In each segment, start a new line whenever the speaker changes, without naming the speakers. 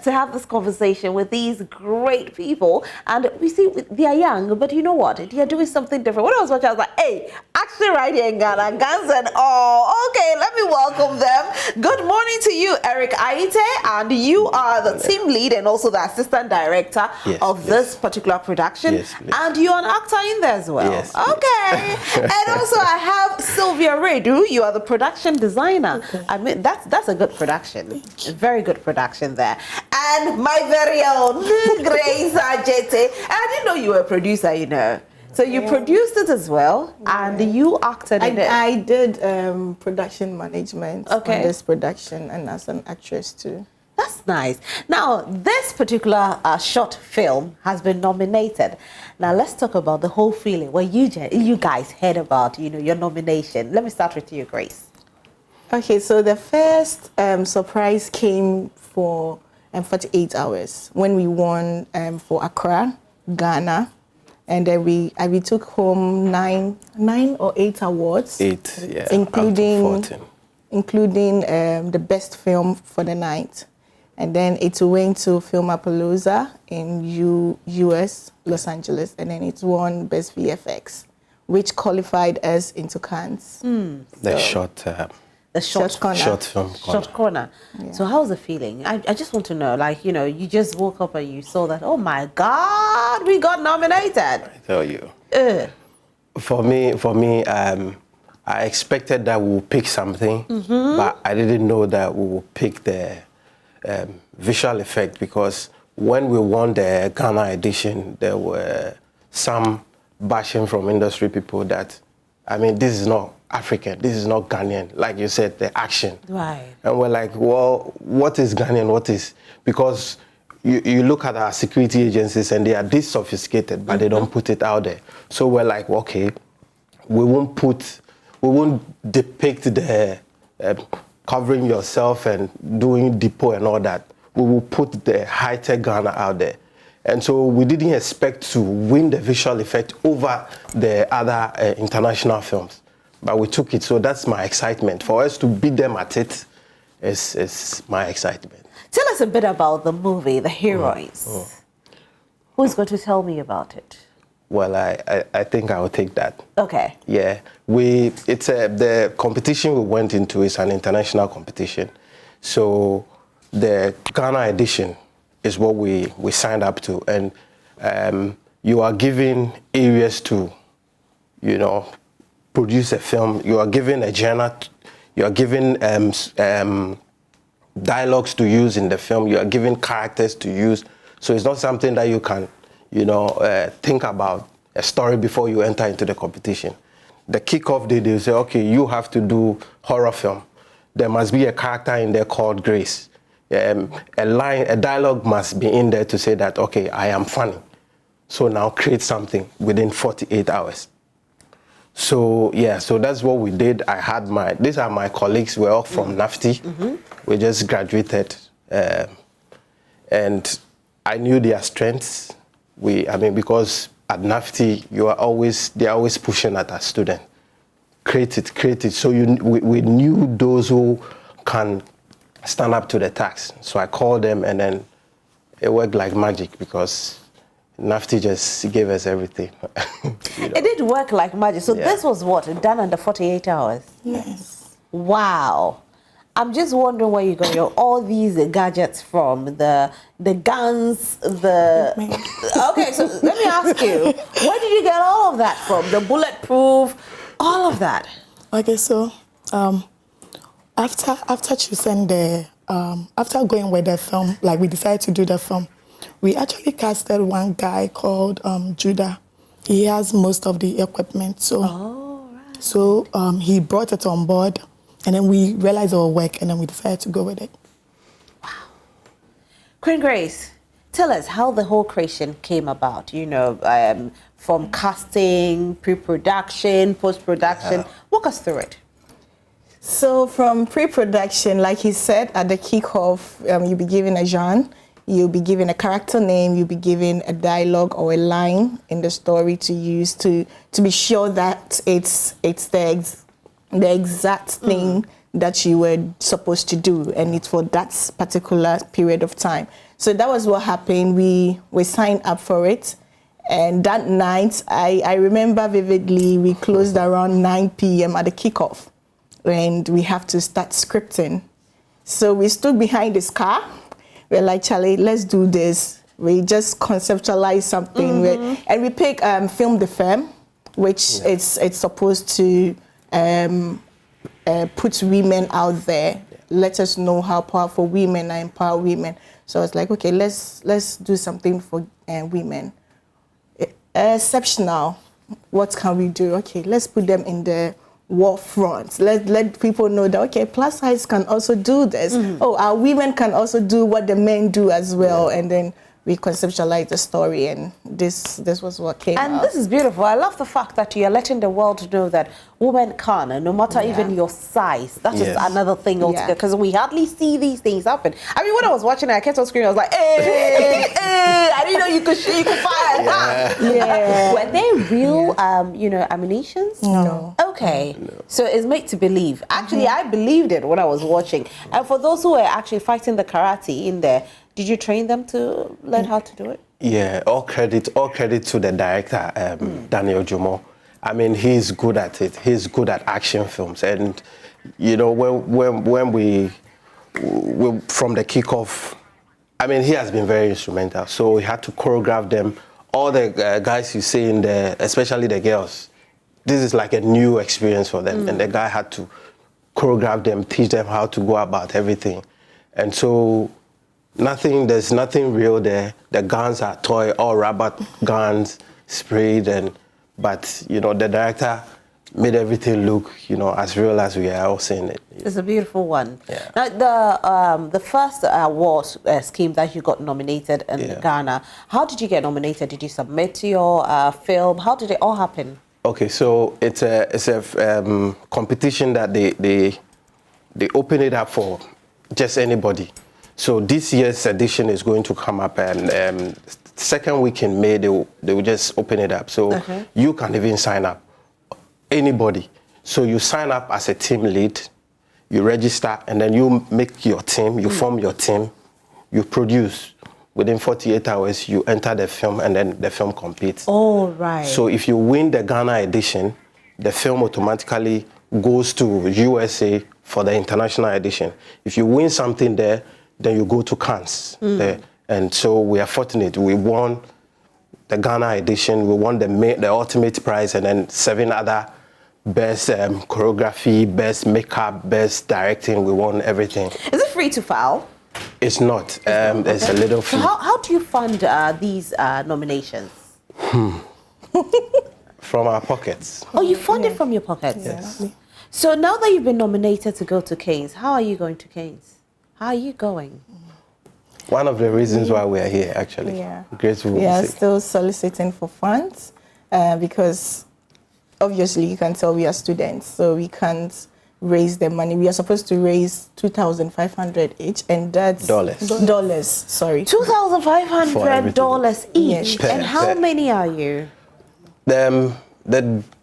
to have this conversation with these great people. And we see they are young, but you know what? They are doing something different. When I was watching, I was like, hey, actually right here in Ghana, Guns and all. Okay, let me welcome them. Good morning to you, Eric Aite, and you are the team lead and also the assistant director of this particular production.
Yes,
and you're an actor in there as well.
Yes,
okay. And also I have Sylvia Redu. You are the production designer.
Okay.
I mean, that's a good production. A very good production there. And my very own Grace Ajete. I didn't know you were a producer, you know. So you produced it as well, and you acted in it.
I did production management on this production, and as an actress too.
That's nice. Now, this particular short film has been nominated. Now, let's talk about the whole feeling. Well, you guys heard about, you know, your nomination. Let me start with you, Grace.
Okay, so the first surprise came for 48 hours when we won for Accra, Ghana. And then we took home nine or eight awards.
8, yeah,
including the best film for the night. And then it went to Filmapalooza in US, Los Angeles, and then it won Best VFX, which qualified us into Cannes.
The short
corner.
Short film corner.
Short corner. Yeah. So how's the feeling? I just want to know, like, you know, you just woke up and you saw that, oh my God, we got nominated.
I tell you. For me, I expected that we would pick something, but I didn't know that we would pick the visual effect, because when we won the Ghana edition, there were some bashing from industry people that, I mean, this is not African, this is not Ghanaian, like you said, the action.
Right.
And we're like, well, what is Ghanaian, what is, because you look at our security agencies and they are this sophisticated, but they don't put it out there. So we're like, okay, we won't depict the covering yourself and doing depot and all that. We will put the high-tech Ghana out there. And so we didn't expect to win the visual effect over the other international films. But we took it, so that's my excitement. For us to beat them at it is my excitement.
Tell us a bit about the movie, The Heroines. Who's going to tell me about it?
Well, I think I will take that.
Okay.
Yeah, the competition we went into is an international competition. So the Ghana edition is what we signed up to, and you are given areas to, you know, produce a film. You are given a genre. You are given dialogues to use in the film. You are given characters to use. So it's not something that you can, you know, think about a story before you enter into the competition. The kickoff day, they say, okay, you have to do horror film. There must be a character in there called Grace. A dialogue must be in there to say that, okay, I am funny. So now create something within 48 hours. So yeah, so that's what we did. These are my colleagues. We're all from NAFTI. We just graduated, and I knew their strengths. Because at NAFTI, they're always pushing at a student. Create it. So we knew those who can stand up to the task. So I called them, and then it worked like magic, because NAFTI just gave us everything. You know.
It did work like magic. So this was what? Done under 48 hours?
Yes.
Wow. I'm just wondering where you got all these gadgets from, the guns, Okay, so let me ask you, where did you get all of that from? The bulletproof, all of that?
Okay, so after choosing after going with the film, like we decided to do the film, we actually casted one guy called Judah. He has most of the equipment, so he brought it on board, and then we realized it would work, and then we decided to go with it.
Wow. Queen Grace, tell us how the whole creation came about, you know, from casting, pre-production, post-production. Walk us through it.
So from pre-production, like he said, at the kickoff, you'll be given a genre, you'll be given a character name, you'll be given a dialogue or a line in the story to use to be sure that it's the exact thing that you were supposed to do, and it's for that particular period of time. So that was what happened. We signed up for it. And that night, I remember vividly, we closed around 9 p.m. at the kickoff. And we have to start scripting. So we stood behind this car. We're like, Charlie, let's do this. We just conceptualized something. And we pick Film the Femme, which it's supposed to put women out there. Let us know how powerful women are, empower women. So I was like, okay, let's do something for women. Exceptional. What can we do? Okay, let's put them in the war front. Let people know that, okay, plus size can also do this. Oh, our women can also do what the men do as well. And then we conceptualized the story, and this was what came out.
And this is beautiful. I love the fact that you're letting the world know that women can, and no matter even your size. That is another thing altogether, because we hardly see these things happen. I mean, when I was watching it, I kept on screaming. I was like, hey, hey, I didn't know you could fire that. Were they real, ammunitions?
No.
Okay. No. So it's made to believe. Actually, I believed it when I was watching. And for those who were actually fighting the karate in there, did you train them to learn how to do it? Yeah,
all credit to the director, Daniel Jumo. I mean, he's good at it. He's good at action films. And, when we from the kickoff, I mean, he has been very instrumental. So we had to choreograph them. All the guys you see in there, especially the girls, this is like a new experience for them. And the guy had to choreograph them, teach them how to go about everything. And so there's nothing real there. The guns are toy, all rubber guns sprayed, but the director made everything look, as real as we are all seeing it.
It's a beautiful one. Yeah. Now, the first award scheme that you got nominated in Ghana, how did you get nominated? Did you submit your film? How did it all happen? Okay, so it's a competition that they open it up for just anybody. So this year's edition is going to come up, and second week in May, they will just open it up. So you can even sign up, anybody. So you sign up as a team lead, you register, and then you make your team, you form your team, you produce. Within 48 hours, you enter the film, and then the film competes. Oh, right. So if you win the Ghana edition, the film automatically goes to USA for the international edition. If you win something there, then you go to Cannes there. And so we are fortunate. We won the Ghana edition, we won the ultimate prize, and then 7 other best choreography, best makeup, best directing. We won everything. Is it free to file? It's not. There's a little fee. So how do you fund these nominations? From our pockets. Oh, you fund it from your pockets? Yes. So now that you've been nominated to go to Cannes, how are you going to Cannes? How are you going? One of the reasons why we are here, actually. Yeah. Grateful.
We are still soliciting for funds because obviously you can tell we are students, so we can't raise the money. We are supposed to raise $2,500 each, and that's dollars. Sorry, $2,500 each. Yes. And how many are you?
The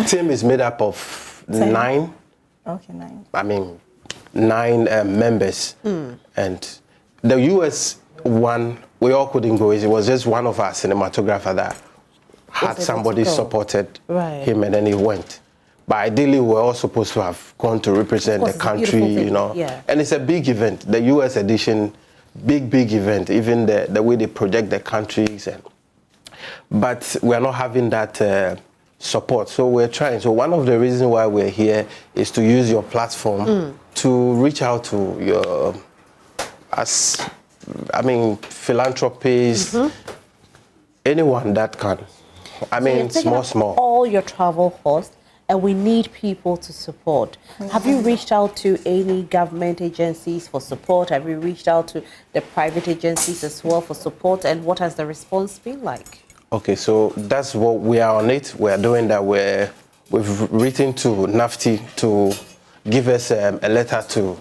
team is made up of 9.
Okay, 9.
I mean, 9 members, and the US one we all couldn't go. It was just one of our cinematographers that had somebody supported him, and then he went. But ideally, we're all supposed to have gone to represent the country, And it's a big event. The US edition, big event. Even the way they project the countries, but we're not having that support. So we're trying. So one of the reasons why we're here is to use your platform to reach out to your, philanthropists, anyone that can. I mean, small. All your travel costs, and we need people to support. Have you reached out to any government agencies for support? Have you reached out to the private agencies as well for support? And what has the response been like? Okay, so that's what we are on it. We are doing that. We've written to NAFTI to give us a letter to,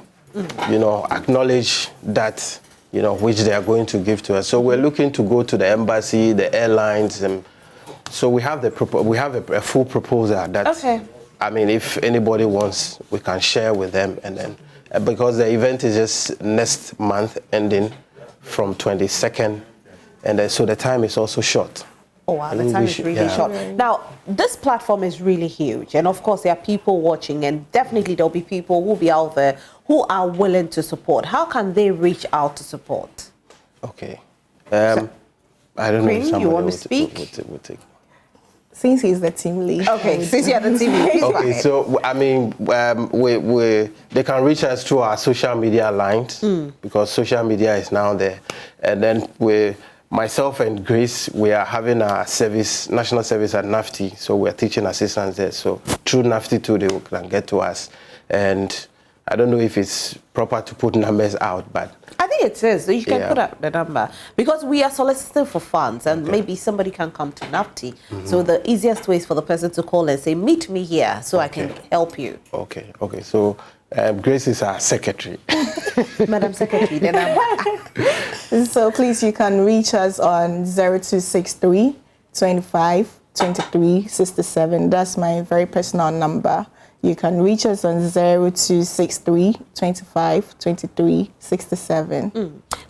acknowledge that, which they are going to give to us. So we're looking to go to the embassy, the airlines, and so we have a full proposal that, I mean, if anybody wants, we can share with them, and then because the event is just next month ending, from 22nd, and then, so the time is also short.
Oh wow, the time is really short. Now, this platform is really huge, and of course there are people watching, and definitely there'll be people who will be out there who are willing to support. How can they reach out to support?
Okay. I don't know if somebody
you want to speak?
Will take.
Since he's the team lead.
Okay, since you're the team lead.
Okay, so I mean, they can reach us through our social media lines because social media is now there, and then myself and Grace, we are having our service, national service at NAFTI, so we're teaching assistants there. So through NAFTI too, they can get to us, and I don't know if it's proper to put numbers out, but
I think it is. You can put out the number because we are soliciting for funds, and maybe somebody can come to NAFTI. So the easiest way is for the person to call and say, "Meet me here, so I can help you."
Okay. So Grace is our secretary.
Madam Secretary, the number.
So please, you can reach us on 0263 25 23 67. That's my very personal number. You can reach us on 0263 25 23 67.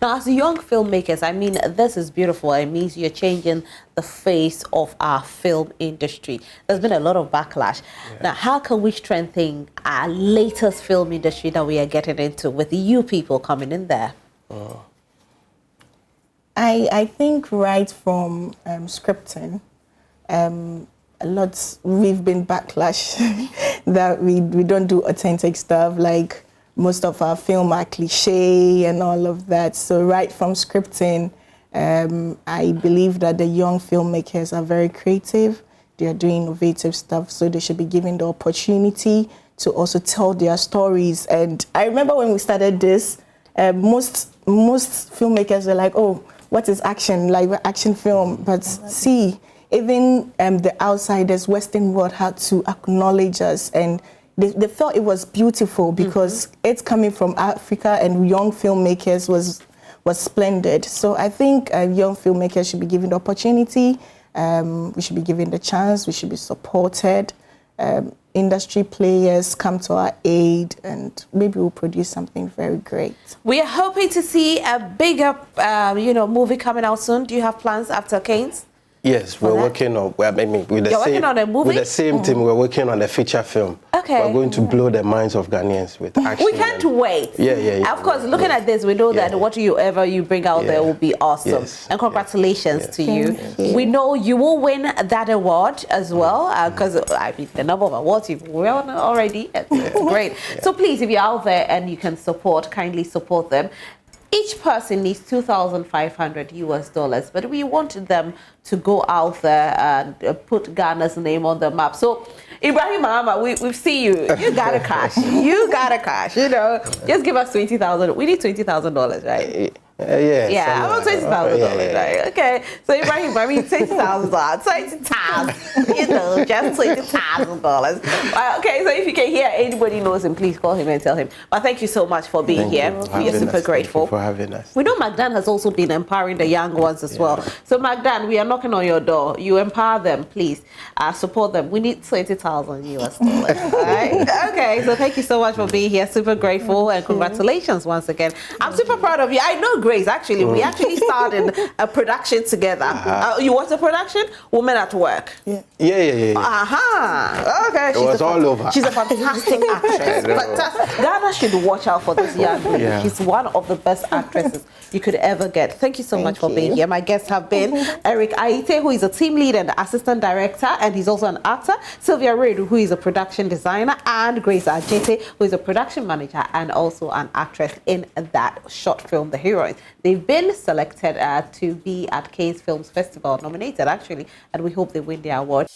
Now, as young filmmakers, I mean, this is beautiful. It means you're changing the face of our film industry. There's been a lot of backlash. Now, how can we strengthen our latest film industry that we are getting into with you people coming in there?
I think right from scripting, a lot we've been backlash that we don't do authentic stuff, like most of our film are cliche and all of that. So right from scripting, I believe that the young filmmakers are very creative. They are doing innovative stuff, so they should be given the opportunity to also tell their stories. And I remember when we started this, most filmmakers were like, "Oh, what is action? Like action film?" But see, even the outsiders, Western world had to acknowledge us, and they felt it was beautiful because it's coming from Africa, and young filmmakers was splendid. So I think young filmmakers should be given the opportunity. We should be given the chance. We should be supported. Industry players come to our aid, and maybe we'll produce something very great.
We are hoping to see a bigger, movie coming out soon. Do you have plans after Canes?
Yes, we're working on. With the same team, we're working on a feature film.
Okay.
We're going to blow the minds of Ghanaians with action.
We can't wait.
Yeah.
Of course, looking at this, we know that whatever you bring out there will be awesome.
Yes.
And congratulations to you.
Thank you.
We know you will win that award as well, because the number of awards you've won already, it's great. So please, if you're out there and you can support, kindly support them. Each person needs $2,500, but we wanted them to go out there and put Ghana's name on the map. So, Ibrahim Mahama, we see you. You got to cash. You got to cash. Just give us $20,000. We need $20,000, right?
Yeah,
about $20,000, right? Okay, so Ibrahim, $20,000, $20,000, just $20,000. Okay, so if you can hear anybody knows him, please call him and tell him. But thank you so much for being here. We are super grateful.
Thank you for having us.
We know Magdan has also been empowering the young ones as well. So Magdan, we are knocking on your door. You empower them, please. Support them. We need $20,000. All right? Okay, so thank you so much for being here. Super grateful, and congratulations once again. I'm super proud of you. I know Grace, actually. We actually started a production together. You watch the production? Women at Work.
Yeah.
Okay.
It was all over.
She's a fantastic actress. Ghana should watch out for this young lady.
Yeah.
She's one of the best actresses you could ever get. Thank you so much for being here. My guests have been Eric Aite, who is a team lead and assistant director, and he's also an actor. Sylvia Redu, who is a production designer, and Grace Ajete, who is a production manager and also an actress in that short film, The Heroines. They've been selected to be at Canes Films Festival, nominated actually, and we hope they win the award.